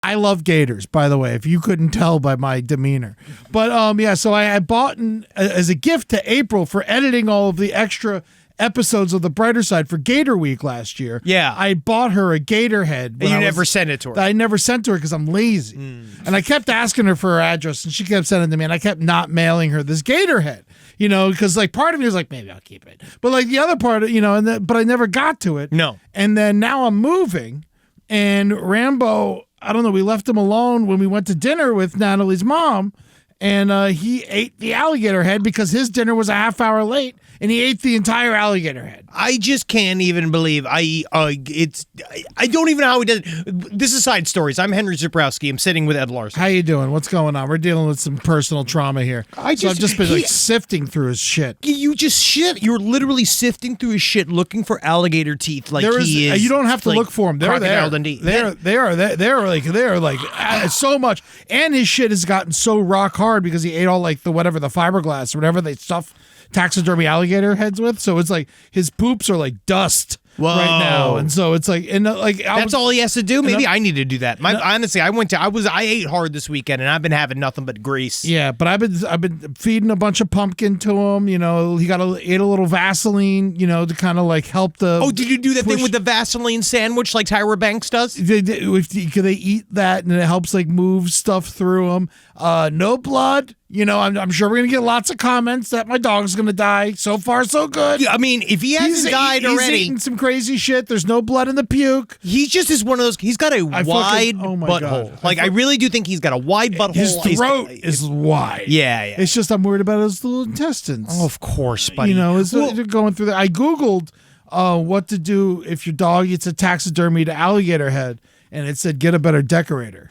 I love gators, by the way, if you couldn't tell by my demeanor. But yeah, so I bought as a gift to April for editing all of the extra episodes of The Brighter Side for Gator Week last year. Yeah. I bought her a gator head. And you never sent it to her. I never sent to her because I'm lazy. And I kept asking her for her address, and she kept sending it to me, and I kept not mailing her this gator head. Because like part of me was like, maybe I'll keep it. But like the other part, but I never got to it. No. And then now I'm moving, and Rambo, I don't know, we left him alone when we went to dinner with Natalie's mom, and he ate the alligator head because his dinner was a half hour late, and he ate the entire alligator head. I just can't even believe I don't even know how he does it. This is Side Stories. I'm Henry Zebrowski. I'm sitting with Ed Larson. How you doing? What's going on? We're dealing with some personal trauma here. I've just been sifting through his shit. You just shit. You're literally sifting through his shit looking for alligator teeth. Like he is. You don't have to look for them. They're there. They're like so much. And his shit has gotten so rock hard because he ate all like the fiberglass or whatever they stuff taxidermy alligator heads with. So it's like his poops are like dust. Whoa. Right now, and so it's like, that's all he has to do. Maybe I need to do that. Honestly, I ate hard this weekend, and I've been having nothing but grease. Yeah, but I've been feeding a bunch of pumpkin to him. He ate a little Vaseline, to kind of like help the. Oh, did you do that thing with the Vaseline sandwich like Tyra Banks does? They eat that, and it helps like move stuff through them. No blood. I'm sure we're going to get lots of comments that my dog's going to die. So far, so good. Yeah, I mean, if he hasn't died already. He's eating some crazy shit. There's no blood in the puke. He just is one of those. He's got a wide butthole. Like, I really do think he's got a wide butthole. His throat is wide. Yeah. It's just I'm worried about his little intestines. Oh, of course, buddy. Going through that. I Googled what to do if your dog eats a taxidermied alligator head, and it said get a better decorator.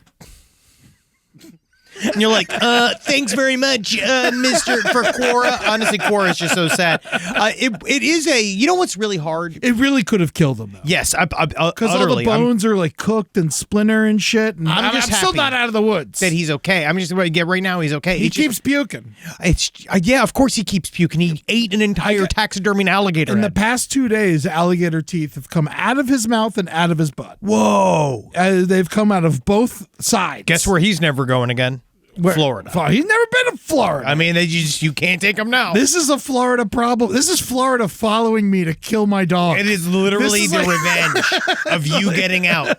And you're like, thanks very much, Mr. for Quora. Honestly, Quora is just so sad. It is you know what's really hard? It really could have killed him, though. Yes, because all the bones are like cooked and splinter and shit. And I'm still not out of the woods. That he's okay. I'm just going to get right now. He's okay. He keeps puking. Yeah, of course he keeps puking. He ate an entire taxidermy alligator. In the past 2 days, alligator teeth have come out of his mouth and out of his butt. Whoa! They've come out of both sides. Guess where he's never going again? Florida. He's never been to Florida. I mean, you can't take him now. This is a Florida problem. This is Florida following me to kill my dog. It is literally the revenge of you getting out.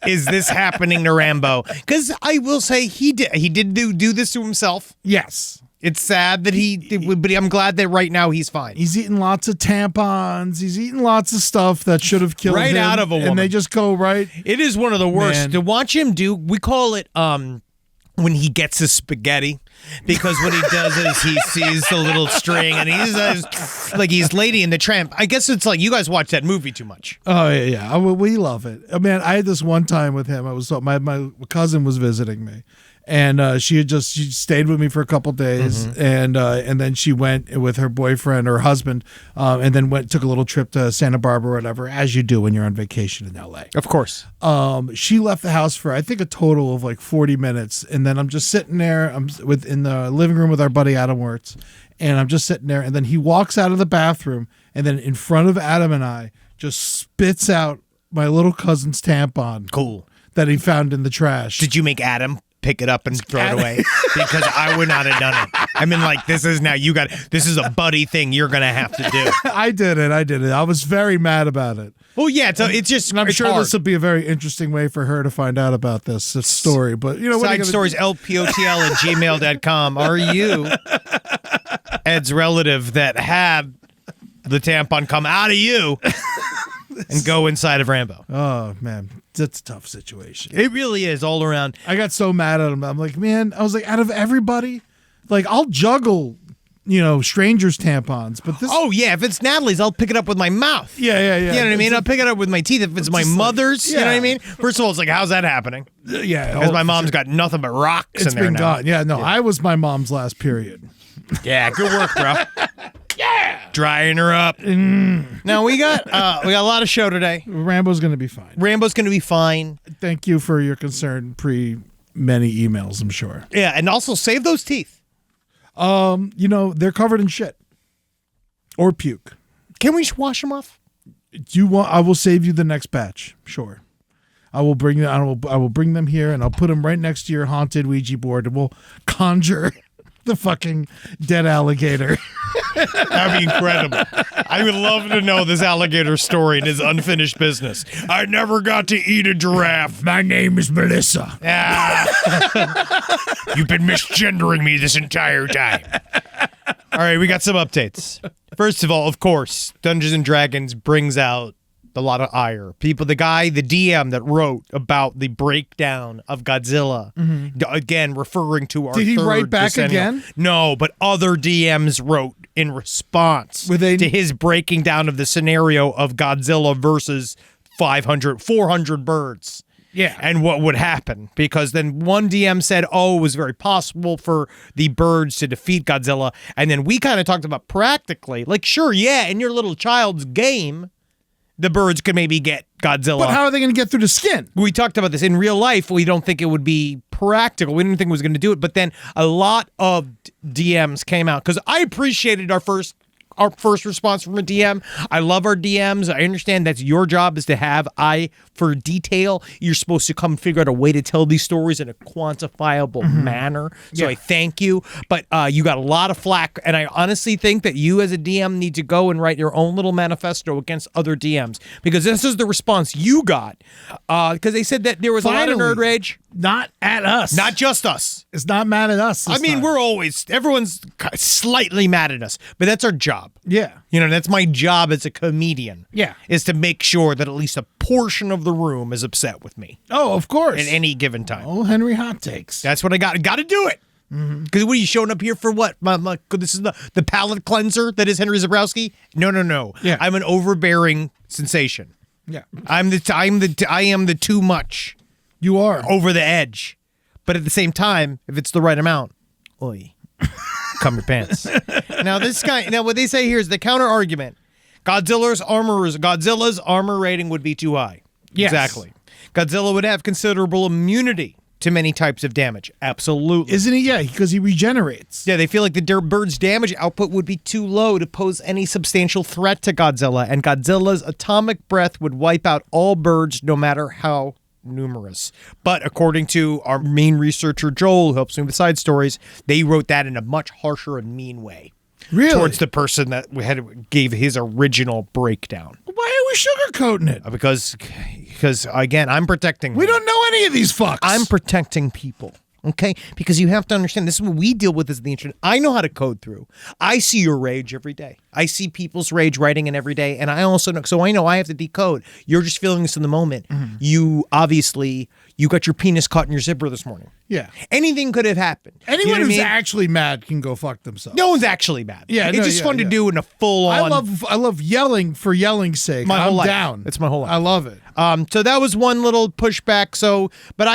Is this happening to Rambo? Because I will say he did do this to himself. Yes. It's sad that but I'm glad that right now he's fine. He's eating lots of tampons. He's eating lots of stuff that should have killed him. Right out of a woman. And they just go right. It is one of the worst. Man. To watch him we call it, when he gets his spaghetti, because what he does is he sees the little string and he's like he's Lady and the Tramp. I guess it's like you guys watch that movie too much. Oh yeah. We love it. Man, I had this one time with him. My cousin was visiting me, and she stayed with me for a couple days, and then she went with her boyfriend or husband, and then took a little trip to Santa Barbara or whatever, as you do when you're on vacation in LA. Of course. She left the house for I think a total of like 40 minutes, and then I'm just sitting there. I'm in the living room with our buddy Adam Wirtz, and I'm just sitting there, and then he walks out of the bathroom, and then in front of Adam and I just spits out my little cousin's tampon. Cool. That he found in the trash. Did you make Adam pick it up and throw it away? Because I would not have done it. I mean, like, this is a buddy thing you're going to have to do. I did it. I was very mad about it. Well, yeah, it's just, and I'm sure hard. This would be a very interesting way for her to find out about this story. But, Side Stories, lpotl@gmail.com. Are you Ed's relative that had the tampon come out of you and go inside of Rambo? Oh, man. That's a tough situation. It really is all around. I got so mad at him. I'm like, man, I was like, out of everybody, like, I'll juggle, strangers' tampons. But this. Oh, yeah. If it's Natalie's, I'll pick it up with my mouth. Yeah. You know what I mean? I'll pick it up with my teeth. If it's my mother's, you know what I mean? First of all, it's like, how's that happening? Yeah. Because my mom's got nothing but rocks in there now. It's been gone. Yeah, no, I was my mom's last period. Yeah, good work, bro. Yeah, drying her up. Now we got a lot of show today. Rambo's going to be fine. Thank you for your concern many emails, I'm sure. Yeah, and also save those teeth. They're covered in shit or puke. Can we wash them off? I will save you the next batch. Sure. I will bring them. I will bring them here, and I'll put them right next to your haunted Ouija board, and we'll conjure the fucking dead alligator. That'd be incredible. I would love to know this alligator story and his unfinished business. I never got to eat a giraffe. My name is Melissa. You've been misgendering me this entire time. All right, we got some updates. First of all, of course, Dungeons and Dragons brings out a lot of ire. The DM that wrote about the breakdown of Godzilla, again, referring to our Did he third write back decennial. again? No, but other DMs wrote in response to his breaking down of the scenario of Godzilla versus 400 birds. Yeah. And what would happen. Because then one DM said, it was very possible for the birds to defeat Godzilla. And then we kind of talked about practically, like, sure, yeah, in your little child's game, the birds could maybe get Godzilla. But how are they going to get through the skin? We talked about this. In real life, we don't think it would be practical. We didn't think it was going to do it. But then a lot of DMs came out because I appreciated our first response from a DM. I love our DMs. I understand that's your job is to have eye for detail. You're supposed to come figure out a way to tell these stories in a quantifiable manner. So I thank you. But you got a lot of flack. And I honestly think that you as a DM need to go and write your own little manifesto against other DMs. Because this is the response you got. Because they said that there was a lot of nerd rage. Not at us. Not just us. It's not mad at us. I mean, time. everyone's slightly mad at us, but that's our job. Yeah. That's my job as a comedian. Yeah. Is to make sure that at least a portion of the room is upset with me. Oh, of course. At any given time. Oh, Henry Hot Takes. That's what I got. Got to do it. Because what are you showing up here for? What? This is the palate cleanser that is Henry Zabrowski? No. Yeah. I'm an overbearing sensation. Yeah. I am the too much. You are. Over the edge. But at the same time, if it's the right amount, oi. Come your pants. Now what they say here is the counter argument. Godzilla's armor rating would be too high. Yes. Exactly. Godzilla would have considerable immunity to many types of damage. Absolutely. Isn't he? Yeah, because he regenerates. Yeah, they feel like the bird's damage output would be too low to pose any substantial threat to Godzilla, and Godzilla's atomic breath would wipe out all birds no matter how numerous. But according to our main researcher Joel, who helps me with side stories, they wrote that in a much harsher and mean way. Really? Towards the person that gave his original breakdown. Why are we sugarcoating it? Because again, I'm protecting. We don't know any of these fucks. I'm protecting people. Okay? Because you have to understand, this is what we deal with as the internet. I know how to code through. I see your rage every day. I see people's rage writing in every day, and I also know, so I know I have to decode. You're just feeling this in the moment. You got your penis caught in your zipper this morning. Yeah. Anything could have happened. Anyone who's actually mad can go fuck themselves. No one's actually mad. Yeah, it's just fun to do in a full on. I love yelling for yelling's sake. My whole life. Down. It's my whole life. I love it. So that was one little pushback. But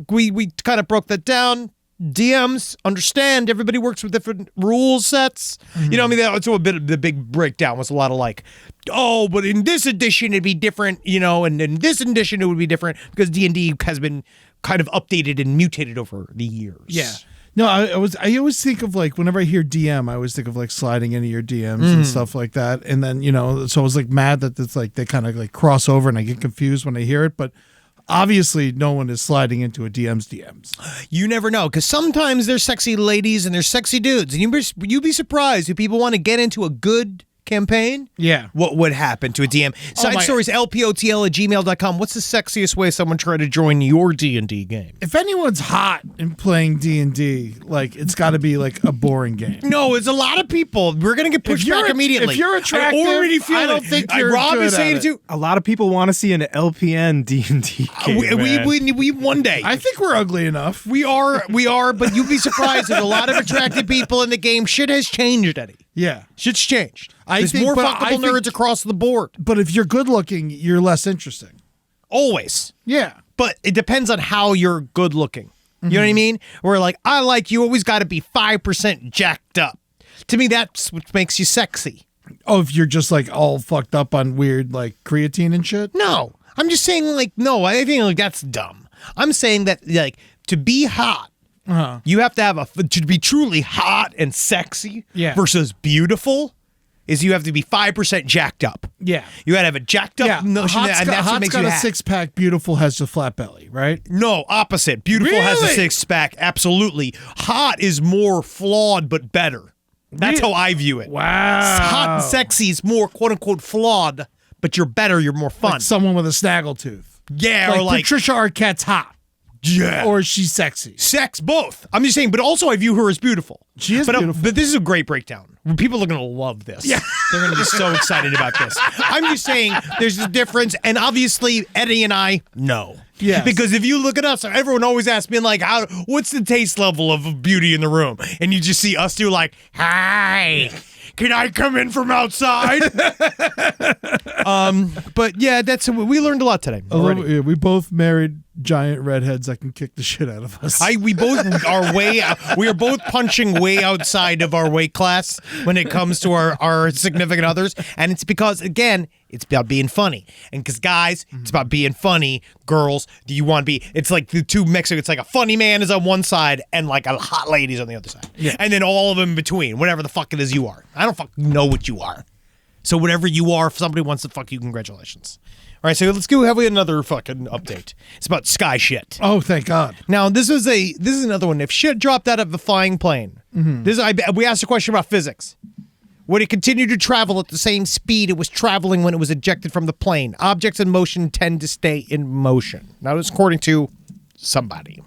we kind of broke that down. DMs understand everybody works with different rule sets. That's a bit of the big breakdown was a lot of like, but in this edition it'd be different, and in this edition it would be different because D&D has been kind of updated and mutated over the years. Yeah. No, I always think of like whenever I hear DM, I always think of like sliding into your DMs and stuff like that. And then, so I was like mad that it's like they kind of like cross over and I get confused when I hear it, but obviously no one is sliding into a DM's. You never know, because sometimes there's sexy ladies and there's sexy dudes, and you'd be surprised if people want to get into a good campaign. Yeah. What would happen to a DM? Side stories, lpotl@gmail.com. What's the sexiest way someone tried to join your D&D game? If anyone's hot in playing D&D, like it's got to be like a boring game. No, it's a lot of people. We're gonna get pushed back immediately. If you're attractive, I already feel I don't think you're Rob good is saying at it. too. A lot of people want to see an LPN D&D game. We one day. I think we're ugly enough. We are, but you'd be surprised. There's a lot of attractive people in the game. Shit has changed, Eddie. Yeah. Shit's changed. There's There's more fuckable nerds across the board. But if you're good looking, you're less interesting. Always. Yeah. But it depends on how you're good looking. You know what I mean? Where like, I like you always got to be 5% jacked up. To me, that's what makes you sexy. Oh, if you're just like all fucked up on weird like creatine and shit? No. I'm just saying like, no, I think like that's dumb. I'm saying that like to be hot, you have to have to be truly hot and sexy versus beautiful. is you have to be 5% jacked up. Yeah. You gotta have a jacked up notion, and that's what makes you got a happy. six-pack. Beautiful has a flat belly, right? No, opposite. Beautiful has a Really? six-pack. Absolutely. Hot is more flawed but better. That's how I view it. Wow. Hot and sexy is more quote-unquote flawed, but you're better, you're more fun. Like someone with a snaggletooth. Yeah, or like Patricia Arquette's hot. Yeah. Or she's sexy. Sex, both. I'm just saying, but also I view her as beautiful. She is beautiful. But this is a great breakdown. People are going to love this. Yeah. They're going to be so excited about this. I'm just saying there's a difference, and obviously Eddie and I know. Yes. Because if you look at us, everyone always asks me, like, what's the taste level of beauty in the room? And you just see us do like, hi. Can I come in from outside? But yeah, we learned a lot today. We both married giant redheads that can kick the shit out of us. We are both punching way outside of our weight class when it comes to our significant others, and it's because, again, it's about being funny. And because guys, it's about being funny. Girls, you want to be, it's like the two mixing. It's like a funny man is on one side and like a hot lady's on the other side. Yeah. And then all of them in between, whatever the fuck it is you are. I don't fucking know what you are. So whatever you are, if somebody wants to fuck you, congratulations. All right, so let's go have another fucking update. It's about sky shit. Oh, thank God. Now, this is another one. If shit dropped out of a flying plane, we asked a question about physics. Would it continue to travel at the same speed it was traveling when it was ejected from the plane? Objects in motion tend to stay in motion. Now, this is according to somebody.